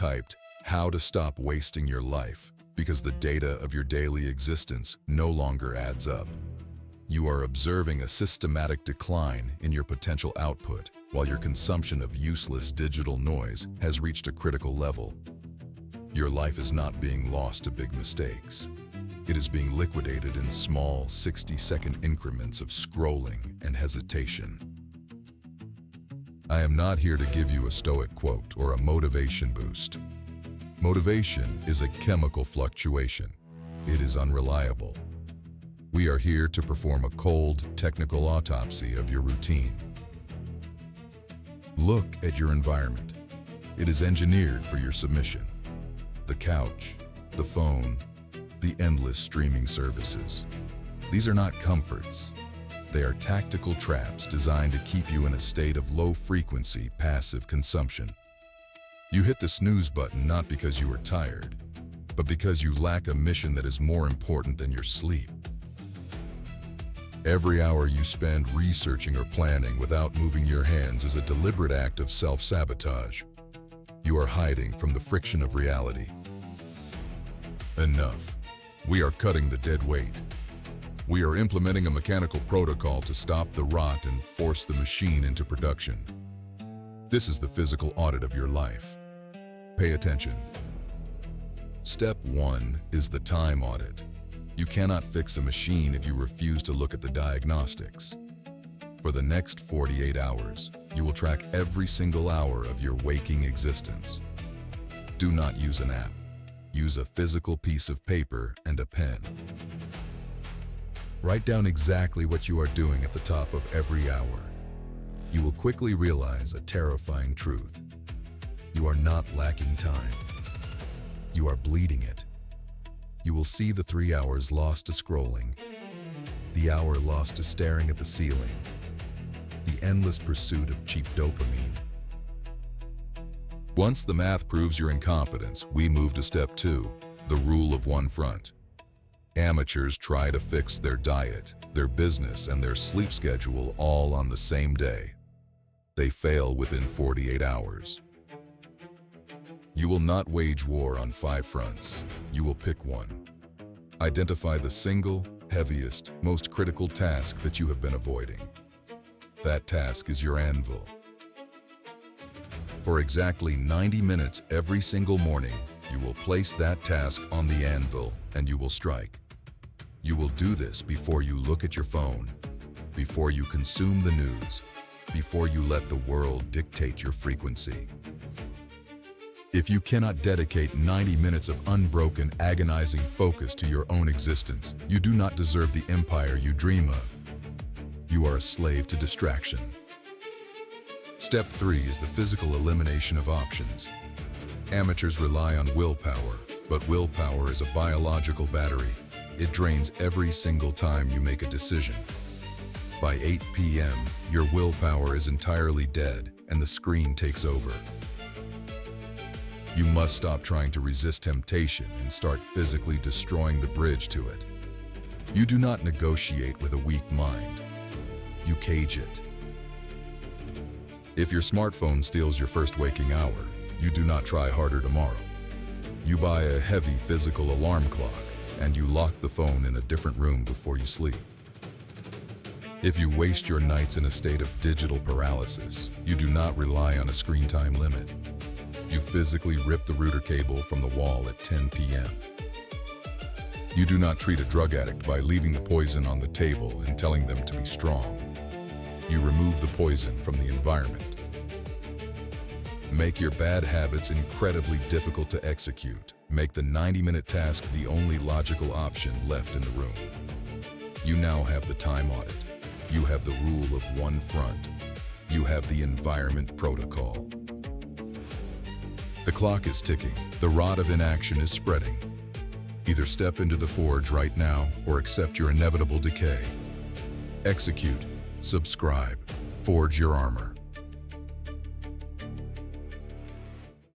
typed, "How to stop wasting your life," because the data of your daily existence no longer adds up. You are observing a systematic decline in your potential output, while your consumption of useless digital noise has reached a critical level. Your life is not being lost to big mistakes. It is being liquidated in small 60-second increments of scrolling and hesitation. I am not here to give you a stoic quote or a motivation boost. Motivation is a chemical fluctuation. It is unreliable. We are here to perform a cold, technical autopsy of your routine. Look at your environment. It is engineered for your submission. The couch, the phone, the endless streaming services. These are not comforts. They are tactical traps designed to keep you in a state of low-frequency, passive consumption. You hit the snooze button not because you are tired, but because you lack a mission that is more important than your sleep. Every hour you spend researching or planning without moving your hands is a deliberate act of self-sabotage. You are hiding from the friction of reality. Enough. We are cutting the dead weight. We are implementing a mechanical protocol to stop the rot and force the machine into production. This is the physical audit of your life. Pay attention. Step 1 is the time audit. You cannot fix a machine if you refuse to look at the diagnostics. For the next 48 hours, you will track every single hour of your waking existence. Do not use an app. Use a physical piece of paper and a pen. Write down exactly what you are doing at the top of every hour. You will quickly realize a terrifying truth. You are not lacking time. You are bleeding it. You will see the 3 hours lost to scrolling, the hour lost to staring at the ceiling, the endless pursuit of cheap dopamine. Once the math proves your incompetence, we move to step 2, the rule of one front. Amateurs try to fix their diet, their business, and their sleep schedule all on the same day. They fail within 48 hours. You will not wage war on 5 fronts. You will pick one. Identify the single, heaviest, most critical task that you have been avoiding. That task is your anvil. For exactly 90 minutes every single morning, you will place that task on the anvil and you will strike. You will do this before you look at your phone, before you consume the news, before you let the world dictate your frequency. If you cannot dedicate 90 minutes of unbroken, agonizing focus to your own existence, you do not deserve the empire you dream of. You are a slave to distraction. Step 3 is the physical elimination of options. Amateurs rely on willpower, but willpower is a biological battery. It drains every single time you make a decision. By 8 p.m., your willpower is entirely dead and the screen takes over. You must stop trying to resist temptation and start physically destroying the bridge to it. You do not negotiate with a weak mind. You cage it. If your smartphone steals your first waking hour, you do not try harder tomorrow. You buy a heavy physical alarm clock and you lock the phone in a different room before you sleep. If you waste your nights in a state of digital paralysis, you do not rely on a screen time limit. You physically rip the router cable from the wall at 10 p.m. You do not treat a drug addict by leaving the poison on the table and telling them to be strong. You remove the poison from the environment. Make your bad habits incredibly difficult to execute. Make the 90-minute task the only logical option left in the room. You now have the time audit. You have the rule of one front. You have the environment protocol. The clock is ticking. The rod of inaction is spreading. Either step into the forge right now or accept your inevitable decay. Execute, subscribe, forge your armor.